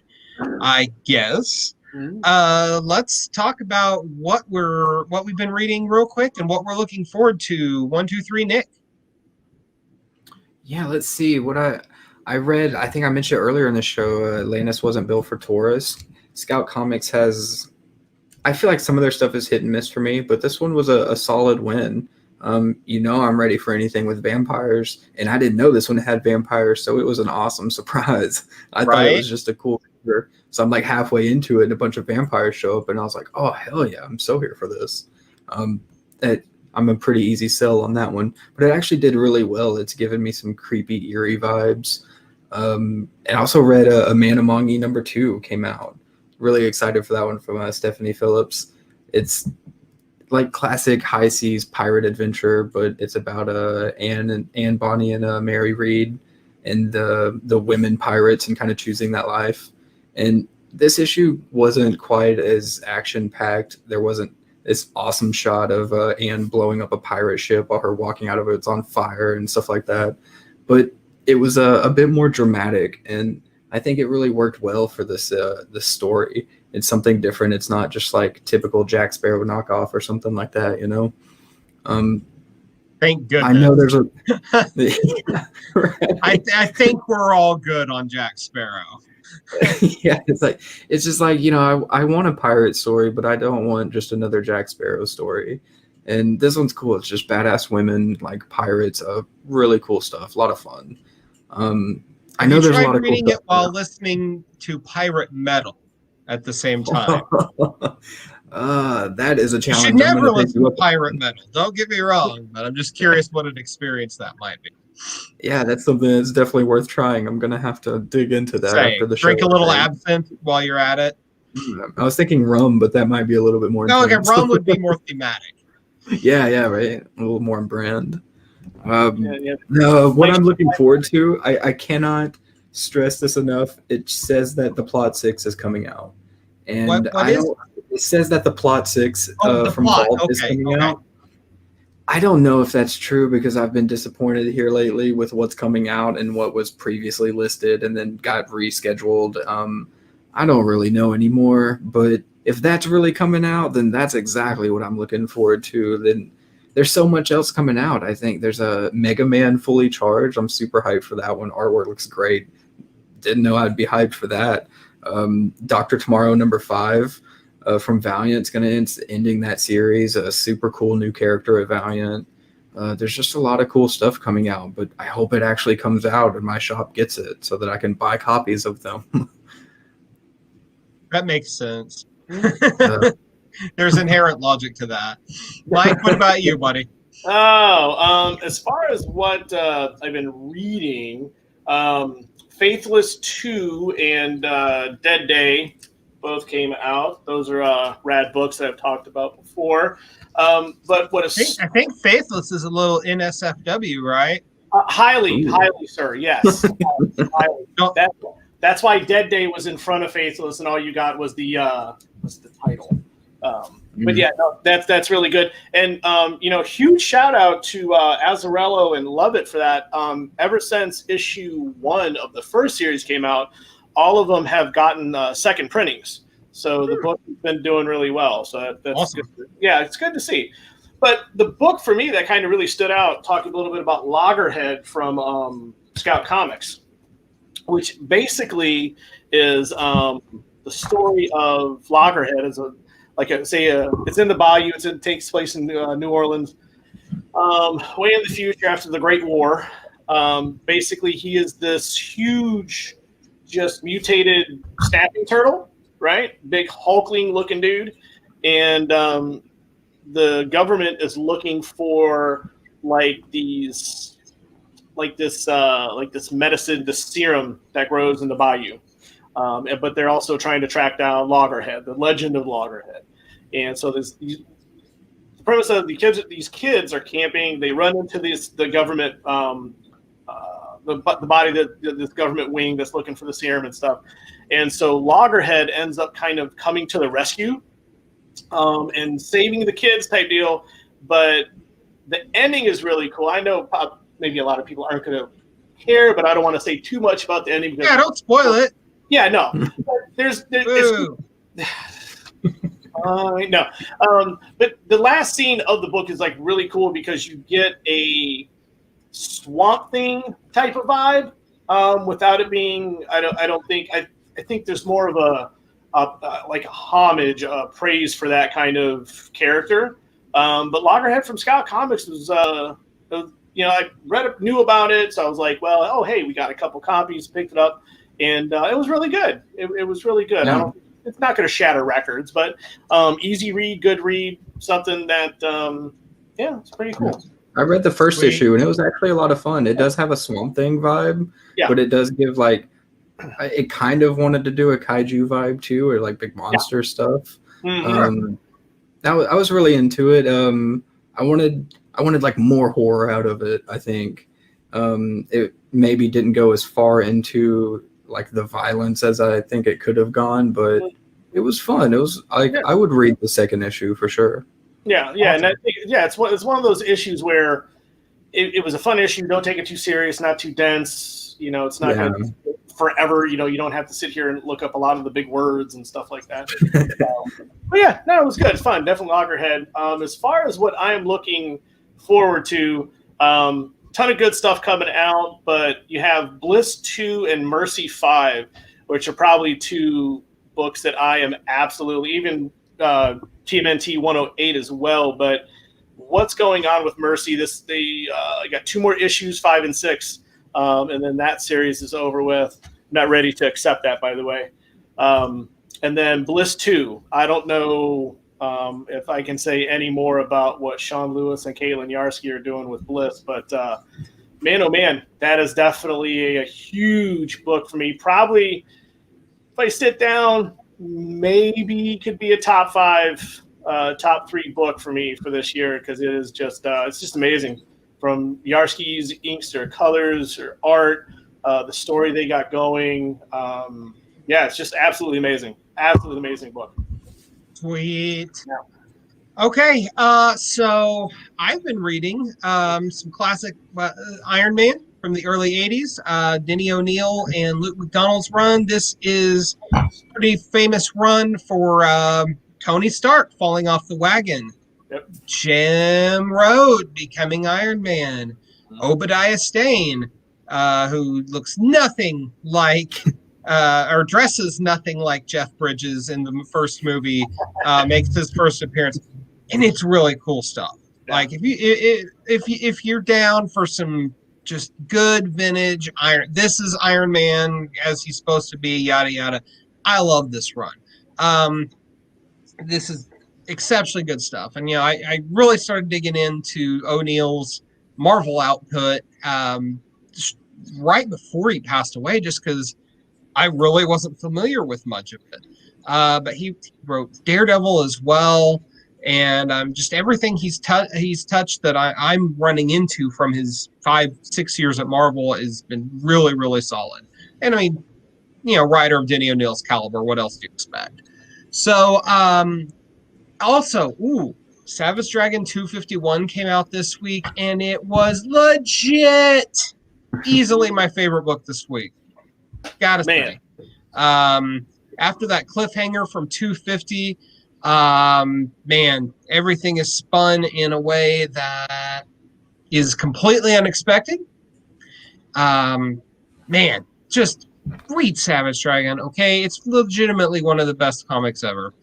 I guess. Let's talk about what we've been reading real quick and what we're looking forward to. 1, 2, 3, Nick. Yeah, let's see what I read. I think I mentioned earlier in the show, Lannis Wasn't Built for Taurus. Scout Comics has, I feel like some of their stuff is hit and miss for me, but this one was a solid win. I'm ready for anything with vampires, and I didn't know this one had vampires, so it was an awesome surprise. I thought it was just a cool figure. So I'm like halfway into it, and a bunch of vampires show up, and I was like, oh, hell yeah, I'm so here for this. I'm a pretty easy sell on that one, but it actually did really well. It's given me some creepy, eerie vibes. And I also read A Man Among Ye #2 came out. Really excited for that one from Stephanie Phillips. It's like classic high seas pirate adventure, but it's about Anne Bonny and Mary Read and the women pirates and kind of choosing that life. And this issue wasn't quite as action packed. There wasn't this awesome shot of Anne blowing up a pirate ship while her walking out of it's on fire and stuff like that. But it was a bit more dramatic, and I think it really worked well for this story. It's something different. It's not just like typical Jack Sparrow knockoff or something like that, Thank goodness. I know there's I think we're all good on Jack Sparrow. Yeah, it's just like I want a pirate story, but I don't want just another Jack Sparrow story. And this one's cool. It's just badass women, like pirates, really cool stuff, a lot of fun. I know there's a lot of reading cool it while listening to pirate metal at the same time. That is a You challenge. should never I'm gonna take listen you to up. pirate metal. Don't get me wrong, but I'm just curious what an experience that might be. Yeah, that's something that's definitely worth trying. I'm gonna have to dig into that after the show. Drink a little absinthe while you're at it. I was thinking rum, but that might be a little bit more No, okay, intense. rum would be more thematic. Yeah, right. A little more on brand. Yeah. No, what I'm looking forward to, I cannot stress this enough. It says that the plot 6 is coming out, and what is? It says that the plot 6 The from plot. Vault is Okay, coming out. I don't know if that's true because I've been disappointed here lately with what's coming out and what was previously listed and then got rescheduled. I don't really know anymore, but if that's really coming out, then that's exactly what I'm looking forward to. Then there's so much else coming out. I think there's a Mega Man Fully Charged. I'm super hyped for that one. Artwork looks great. Didn't know I'd be hyped for that. Dr. Tomorrow #5 from Valiant's going to ending that series. A super cool new character at Valiant. There's just a lot of cool stuff coming out, but I hope it actually comes out and my shop gets it so that I can buy copies of them. That makes sense. There's inherent logic to that. Mike, what about you, buddy? As far as what I've been reading, Faithless 2 and Dead Day both came out. Those are rad books that I've talked about before. But what is I think Faithless is a little NSFW, right? Highly, sir. Yes. highly. That's why Dead Day was in front of Faithless, and all you got was the title. But yeah, no, that's really good. And huge shout out to Azzarello and Lovett for that. Ever since issue 1 of the first series came out, all of them have gotten second printings. So the book has been doing really well. So that's awesome. Good. Yeah, it's good to see. But the book for me that kind of really stood out, talking a little bit about Loggerhead from Scout Comics, which basically is the story of Loggerhead as it's in the Bayou. It takes place in New Orleans, way in the future after the Great War. Basically, he is this huge, just mutated snapping turtle, right? Big hulkling-looking dude, and the government is looking for this medicine, this serum that grows in the Bayou. But they're also trying to track down Loggerhead, the legend of Loggerhead. And so the premise of these kids are camping. They run into the government, the body that this government wing that's looking for the serum and stuff. And so Loggerhead ends up kind of coming to the rescue and saving the kids type deal. But the ending is really cool. I know maybe a lot of people aren't going to care, but I don't want to say too much about the ending. Yeah, don't spoil it. Yeah, no. No. But the last scene of the book is really cool because you get a Swamp Thing type of vibe without it being. I think there's more of a homage, praise for that kind of character. But Loggerhead from Scout Comics was I knew about it, so I was like, well, oh hey, we got a couple copies, picked it up. And it was really good. It was really good. Yeah. It's not going to shatter records, but easy read, good read, something that, it's pretty cool. I read the first issue, and it was actually a lot of fun. It does have a Swamp Thing vibe, but it does give it kind of wanted to do a kaiju vibe too, or big monster stuff. Mm-hmm. I was really into it. I wanted more horror out of it. I think it maybe didn't go as far into the violence as I think it could have gone, but it was fun. It was I would read the second issue for sure. Yeah, awesome. And I think it's one of those issues where it was a fun issue. Don't take it too serious, not too dense. It's not going to forever. You don't have to sit here and look up a lot of the big words and stuff like that. But yeah, no, it was good. It's fun. Definitely Loggerhead. As far as what I am looking forward to, ton of good stuff coming out, but you have Bliss 2 and Mercy 5, which are probably two books that I am absolutely, even TMNT 108 as well. But what's going on with Mercy? They got 2 more issues, 5 and 6, and then that series is over with. I'm not ready to accept that, by the way. And then Bliss 2. I don't know if I can say any more about what Sean Lewis and Caitlin Yarsky are doing with Bliss, but man, oh man, that is definitely a huge book for me. Probably, if I sit down, maybe could be a top 5, top 3 book for me for this year, because it is just it's just amazing. From Yarsky's inks, their colors, their art, the story they got going. Yeah, it's just absolutely amazing. Absolutely amazing book. Sweet. Yeah. Okay, so I've been reading some classic Iron Man from the early 80s, Denny O'Neil and Luke McDonald's run. This is a pretty famous run for Tony Stark falling off the wagon. Yep. Jim Rode becoming Iron Man. Obadiah Stane, who looks nothing like or dresses nothing like Jeff Bridges in the first movie, makes his first appearance, and it's really cool stuff. Yeah. Like if you're down for some just good vintage Iron, this is Iron Man as he's supposed to be. Yada yada. I love this run. This is exceptionally good stuff, and I really started digging into O'Neill's Marvel output right before he passed away, just because I really wasn't familiar with much of it. But he wrote Daredevil as well, and just everything he's touched that I'm running into from his 5-6 years at Marvel has been really, really solid. And I mean, writer of Denny O'Neill's caliber, what else do you expect? So, also, Savage Dragon 251 came out this week, and it was legit easily my favorite book this week. Gotta say. After that cliffhanger from 250, man, everything is spun in a way that is completely unexpected. Man, just read Savage Dragon, okay? It's legitimately one of the best comics ever.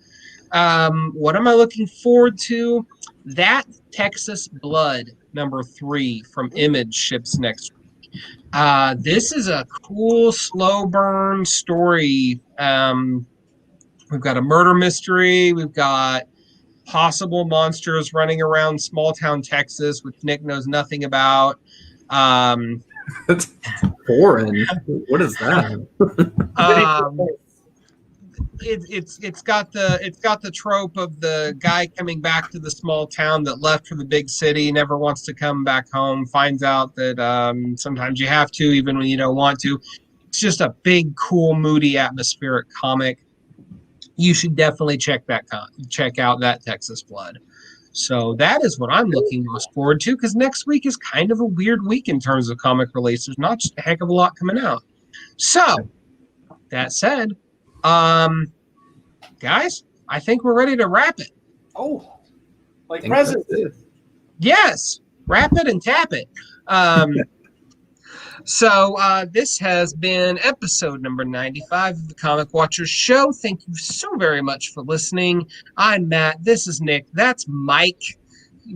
What am I looking forward to? That Texas Blood #3 from Image ships next week. This is a cool slow burn story. We've got a murder mystery. We've got possible monsters running around small town Texas, which Nick knows nothing about. That's foreign. What is that? It's got the trope of the guy coming back to the small town that left for the big city, never wants to come back home, finds out that sometimes you have to even when you don't want to. It's just a big, cool, moody, atmospheric comic. You should definitely check out that Texas Blood. So that is what I'm looking most forward to, because next week is kind of a weird week in terms of comic release. There's not just a heck of a lot coming out. So that said, guys, I think we're ready to wrap it. Oh, like presents. Yes, wrap it and tap it. So this has been episode number 95 of the Comic Watchers Show. Thank you so very much for listening. I'm Matt. This is Nick. That's Mike.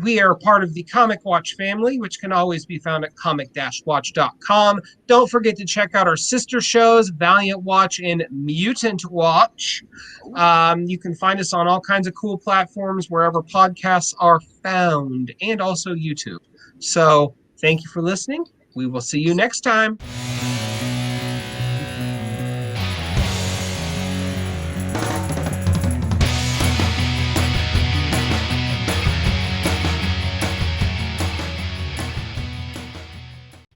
We are part of the Comic Watch family, which can always be found at comic-watch.com. Don't forget to check out our sister shows, Valiant Watch and Mutant Watch. You can find us on all kinds of cool platforms wherever podcasts are found, and also YouTube. So thank you for listening. We will see you next time.